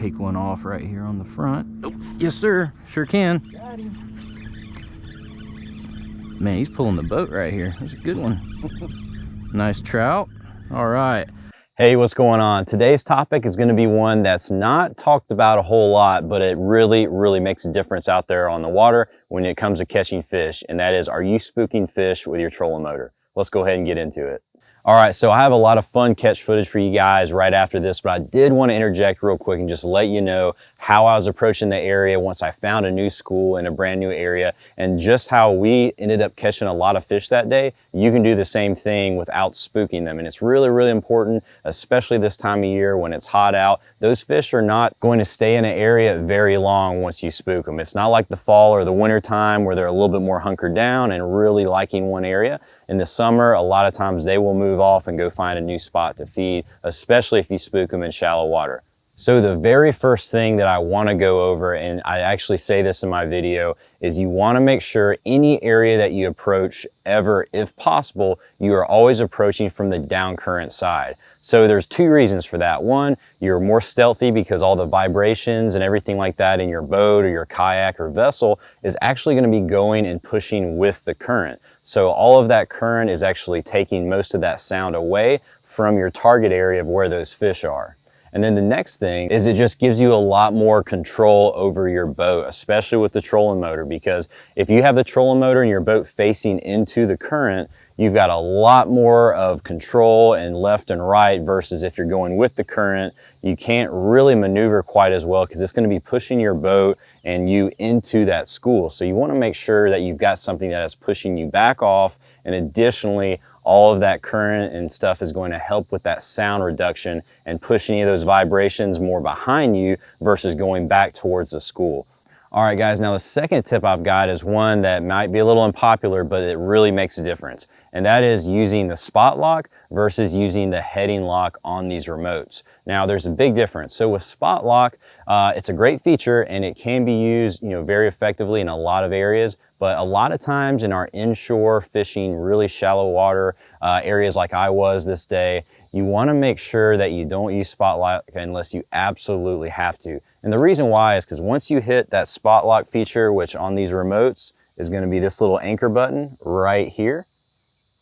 take one off right here on the front. Oh, yes, sir. Sure can. Got him. Man, he's pulling the boat right here. That's a good one. Nice trout. All right. Hey, what's going on? Today's topic is going to be one that's not talked about a whole lot, but it really makes a difference out there on the water when it comes to catching fish. And that is, are you spooking fish with your trolling motor? Let's go ahead and get into it. All right, so I have a lot of fun catch footage for you guys right after this, but I did want to interject real quick and just let you know how I was approaching the area once I found a new school in a brand new area, and just how we ended up catching a lot of fish that day. You can do the same thing without spooking them, and it's really important, especially this time of year when it's hot out. Those fish are not going to stay in an area very long once you spook them. It's not like the fall or the winter time where they're a little bit more hunkered down and really liking one area. In the summer, a lot of times they will move off and go find a new spot to feed, especially if you spook them in shallow water. So the very first thing that I want to go over, and I actually say this in my video, is you want to make sure any area that you approach ever, if possible, you are always approaching from the down current side. So there's two reasons for that. One, you're more stealthy because all the vibrations and everything like that in your boat or your kayak or vessel is actually going to be going and pushing with the current. So all of that current is actually taking most of that sound away from your target area of where those fish are. And then the next thing is it just gives you a lot more control over your boat, especially with the trolling motor, because if you have the trolling motor and your boat facing into the current, you've got a lot more of control and left and right, versus if you're going with the current, you can't really maneuver quite as well because it's going to be pushing your boat and you into that school. So you want to make sure that you've got something that is pushing you back off, and additionally, all of that current and stuff is going to help with that sound reduction and push any of those vibrations more behind you versus going back towards the school. All right, guys, now the second tip I've got is one that might be a little unpopular, but it really makes a difference. And that is using the spot lock versus using the heading lock on these remotes. Now, there's a big difference. So with spot lock, it's a great feature and it can be used, very effectively in a lot of areas. But a lot of times in our inshore fishing, really shallow water areas like I was this day, you want to make sure that you don't use spot lock unless you absolutely have to. And the reason why is because once you hit that spot lock feature, which on these remotes is going to be this little anchor button right here,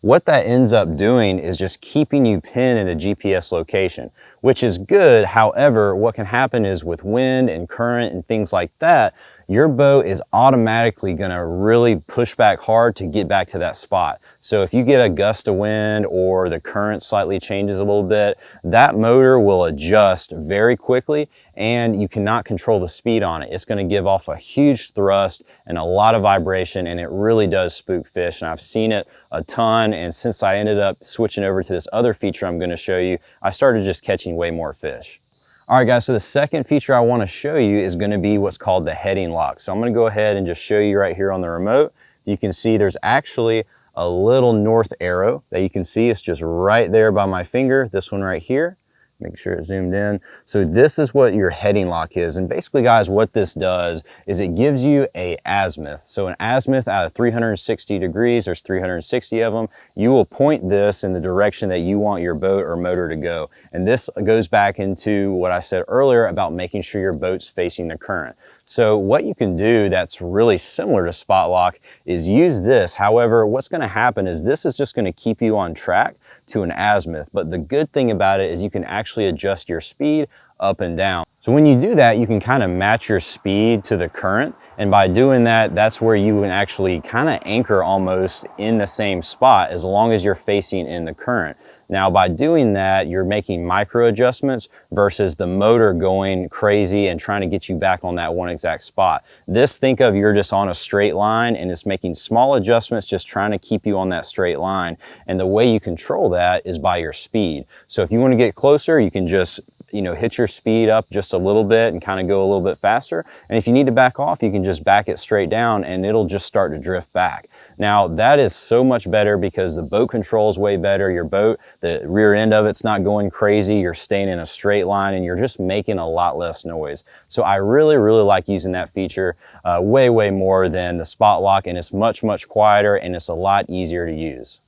what that ends up doing is just keeping you pinned in a GPS location, which is good. However, what can happen is with wind and current and things like that, your boat is automatically going to really push back hard to get back to that spot. So if you get a gust of wind or the current slightly changes a little bit, that motor will adjust very quickly and you cannot control the speed on it. It's going to give off a huge thrust and a lot of vibration, and it really does spook fish. And I've seen it a ton, and since I ended up switching over to this other feature I'm going to show you, I started just catching way more fish. All right, guys, so the second feature I want to show you is going to be what's called the heading lock. So I'm going to go ahead and just show you right here on the remote. You can see there's actually a little north arrow that you can see. It's just right there by my finger, this one right here. Make sure it's zoomed in. So this is what your heading lock is. And basically, guys, what this does is it gives you a azimuth. So an azimuth out of 360 degrees, there's 360 of them. You will point this in the direction that you want your boat or motor to go. And this goes back into what I said earlier about making sure your boat's facing the current. So what you can do that's really similar to spot lock is use this. However, what's going to happen is this is just going to keep you on track to an azimuth. But the good thing about it is you can actually adjust your speed up and down. So when you do that, you can kind of match your speed to the current. And by doing that, that's where you can actually kind of anchor almost in the same spot as long as you're facing in the current. Now, by doing that, you're making micro adjustments versus the motor going crazy and trying to get you back on that one exact spot. This, think of you're just on a straight line and it's making small adjustments, just trying to keep you on that straight line. And the way you control that is by your speed. So if you want to get closer, you can just hit your speed up just a little bit and kind of go a little bit faster. And if you need to back off, you can just back it straight down and it'll just start to drift back. Now, that is so much better because the boat control is way better. Your boat, the rear end of it's not going crazy. You're staying in a straight line and you're just making a lot less noise. So I really like using that feature way more than the spot lock, and it's much quieter and it's a lot easier to use.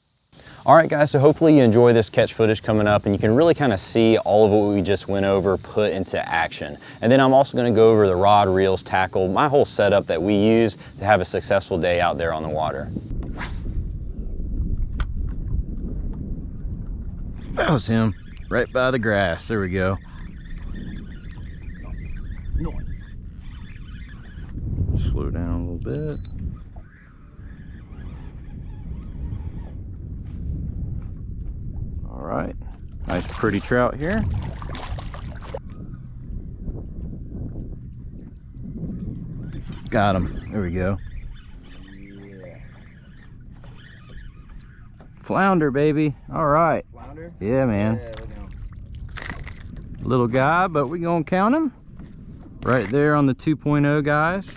All right, guys, so hopefully you enjoy this catch footage coming up and you can really kind of see all of what we just went over put into action. And then I'm also going to go over the rod, reels, tackle, my whole setup that we use to have a successful day out there on the water. That was him, right by the grass. There we go. Slow down a little bit. All right, nice pretty trout here. Got him, there we go. Yeah. Flounder, baby, all right. Flounder? Yeah, man. Yeah, look at him. Little guy, but we gonna count him. Right there on the 2.0, guys.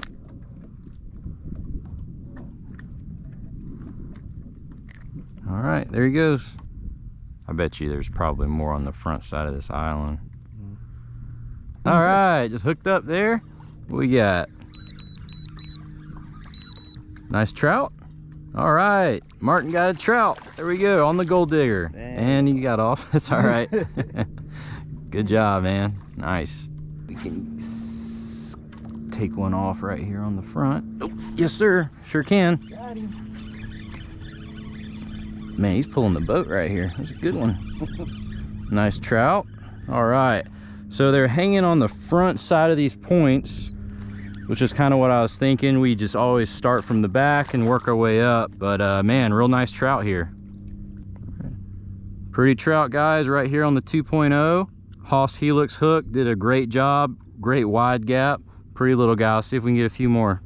All right, there he goes. I bet you there's probably more on the front side of this island. All right, just hooked up there. What we got? Nice trout. All right, Martin got a trout. There we go, on the gold digger. Dang. And he got off. It's all right. Good job, man. Nice. We can take one off right here on the front. Oh, yes, sir. Sure can. Got him. Man, he's pulling the boat right here. That's a good one. Nice trout. All right. So they're hanging on the front side of these points, which is kind of what I was thinking. We just always start from the back and work our way up. But man, real nice trout here. Pretty trout, guys, right here on the 2.0. Haas Helix hook, did a great job. Great wide gap. Pretty little guy. Let's see if we can get a few more.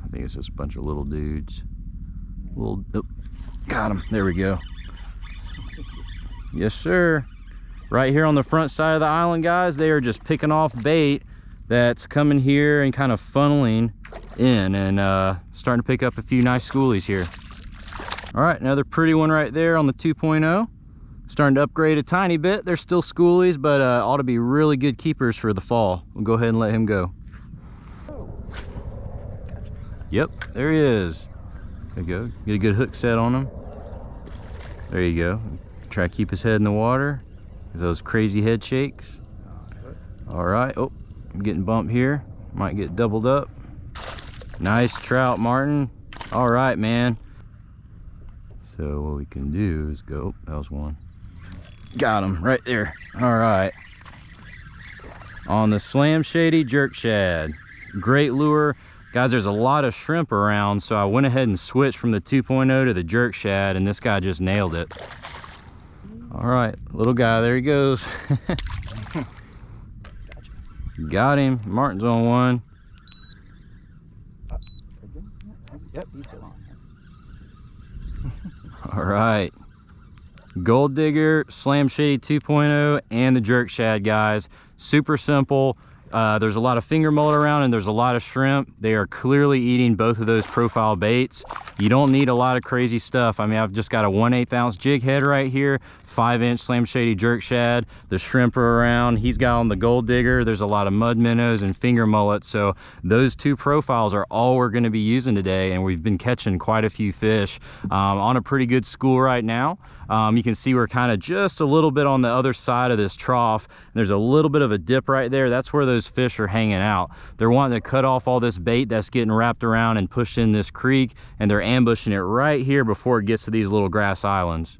I think it's just a bunch of little dudes. Little, oh, got him. There we go. Yes, sir. Right here on the front side of the island, guys, they are just picking off bait that's coming here and kind of funneling in and starting to pick up a few nice schoolies here. All right, another pretty one right there on the 2.0. Starting to upgrade a tiny bit. They're still schoolies, but ought to be really good keepers for the fall. We'll go ahead and let him go. Yep, there he is. There you go. Get a good hook set on him. There you go. Try to keep his head in the water. Those crazy head shakes. All right. Oh, I'm getting bumped here. Might get doubled up. Nice trout, Martin. All right, man. So what we can do is go. Oh, that was one. Got him right there. All right. On the Slam Shady Jerk Shad. Great lure. Guys, there's a lot of shrimp around, so I went ahead and switched from the 2.0 to the Jerk Shad, and this guy just nailed it. All right, little guy, there he goes. Got him. Martin's on one. Yep, he's still on. All right. Gold Digger, Slam Shady 2.0, and the Jerk Shad, guys. Super simple. There's a lot of finger mullet around and there's a lot of shrimp. They are clearly eating both of those profile baits. You don't need a lot of crazy stuff. I mean, I've just got a 1/8 ounce jig head right here, 5-inch Slam Shady Jerk Shad. The shrimp are around. He's got on the Gold Digger. There's a lot of mud minnows and finger mullets. So those two profiles are all we're going to be using today, and we've been catching quite a few fish on a pretty good school right now. You can see we're kind of just a little bit on the other side of this trough. There's a little bit of a dip right there. That's where those fish are hanging out. They're wanting to cut off all this bait that's getting wrapped around and pushed in this creek, and they're ambushing it right here before it gets to these little grass islands.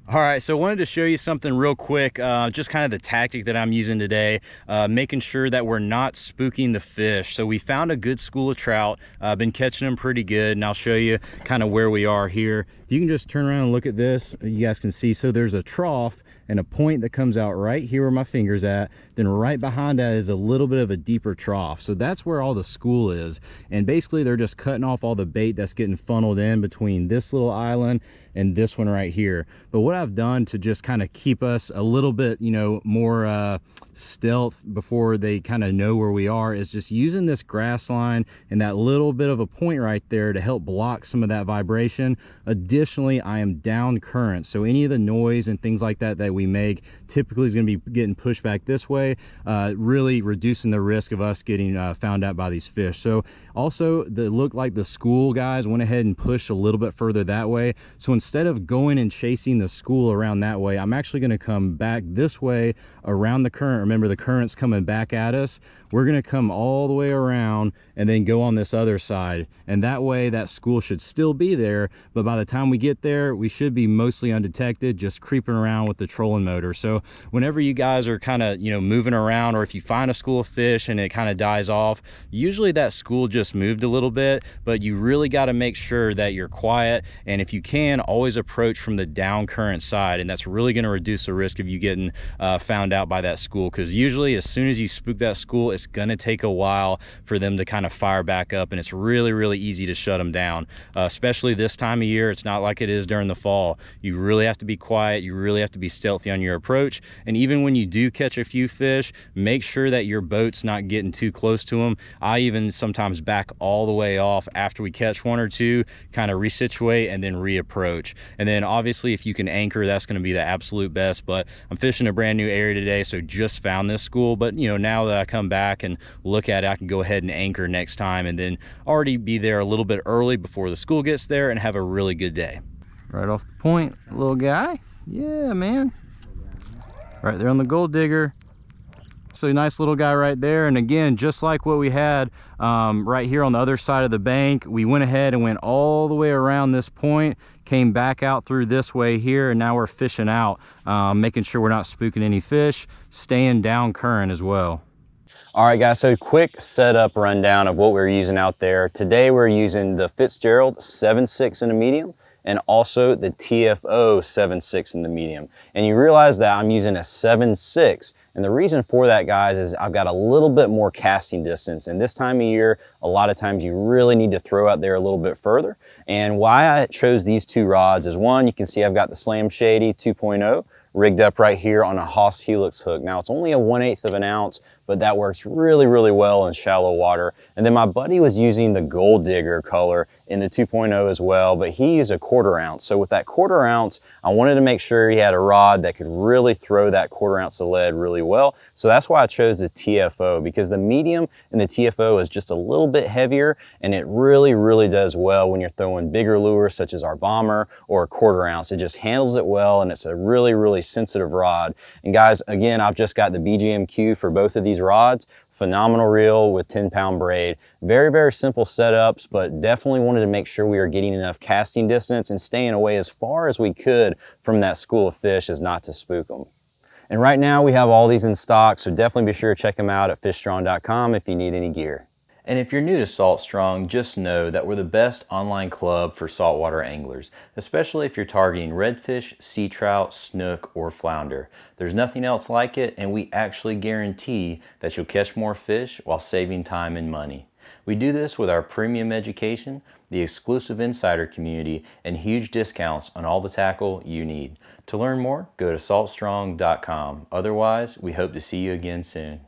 All right, so I wanted to show you something real quick, just kind of the tactic that I'm using today, making sure that we're not spooking the fish. So we found a good school of trout, been catching them pretty good, and I'll show you kind of where we are here. You can just turn around and look at this. You guys can see, so there's a trough and a point that comes out right here where my finger's at. Then right behind that is a little bit of a deeper trough. So that's where all the school is. And basically they're just cutting off all the bait that's getting funneled in between this little island and this one right here. But what I've done to just kind of keep us a little bit, you know, more stealth before they kind of know where we are is just using this grass line and that little bit of a point right there to help block some of that vibration. Additionally, I am down current, so any of the noise and things like that that we make typically is going to be getting pushed back this way, really reducing the risk of us getting found out by these fish. So Also, it looked like the school guys went ahead and pushed a little bit further that way. So instead of going and chasing the school around that way, I'm actually going to come back this way around the current. Remember, the current's coming back at us. We're going to come all the way around and then go on this other side. And that way, that school should still be there. But by the time we get there, we should be mostly undetected, just creeping around with the trolling motor. So whenever you guys are kind of, moving around, or if you find a school of fish and it kind of dies off, usually that school just moved a little bit, but you really got to make sure that you're quiet. And if you can, always approach from the down current side. And that's really going to reduce the risk of you getting found out by that school. Because usually as soon as you spook that school, it's going to take a while for them to kind of fire back up. And it's really, really easy to shut them down, especially this time of year. It's not like it is during the fall. You really have to be quiet. You really have to be stealthy on your approach. And even when you do catch a few fish, make sure that your boat's not getting too close to them. I even sometimes back all the way off after we catch one or two, kind of resituate and then reapproach. And then obviously if you can anchor, that's going to be the absolute best. But I'm fishing a brand new area today, so just found this school. But now that I come back and look at it, I can go ahead and anchor next time and then already be there a little bit early before the school gets there and have a really good day. Right off the point, little guy. Yeah, man. Right there on the gold digger. So a nice little guy right there. And again, just like what we had right here on the other side of the bank, we went ahead and went all the way around this point, came back out through this way here, and now we're fishing out, making sure we're not spooking any fish, staying down current as well. All right, guys, so quick setup rundown of what we're using out there. Today we're using the Fitzgerald 7.6 in a medium, and also the TFO 7.6 in the medium. And you realize that I'm using a 7.6. And the reason for that, guys, is I've got a little bit more casting distance. And this time of year, a lot of times you really need to throw out there a little bit further. And why I chose these two rods is, one, you can see I've got the Slam Shady 2.0 rigged up right here on a Haas Helix hook. Now, it's only a 1/8 of an ounce, but that works really, really well in shallow water. And then my buddy was using the Gold Digger color in the 2.0 as well, but he used a 1/4 ounce. So with that 1/4 ounce, I wanted to make sure he had a rod that could really throw that 1/4 ounce of lead really well. So that's why I chose the TFO, because the medium in the TFO is just a little bit heavier, and it really, really does well when you're throwing bigger lures such as our bomber or a 1/4 ounce. It just handles it well, and it's a really, really sensitive rod. And guys, again, I've just got the BGMQ for both of these rods. Phenomenal reel with 10-pound braid. Very, very simple setups, but definitely wanted to make sure we were getting enough casting distance and staying away as far as we could from that school of fish as not to spook them. And right now we have all these in stock, so definitely be sure to check them out at fishstrong.com if you need any gear. And if you're new to Salt Strong, just know that we're the best online club for saltwater anglers, especially if you're targeting redfish, sea trout, snook, or flounder. There's nothing else like it, and we actually guarantee that you'll catch more fish while saving time and money. We do this with our premium education, the exclusive insider community, and huge discounts on all the tackle you need. To learn more, go to saltstrong.com. Otherwise, we hope to see you again soon.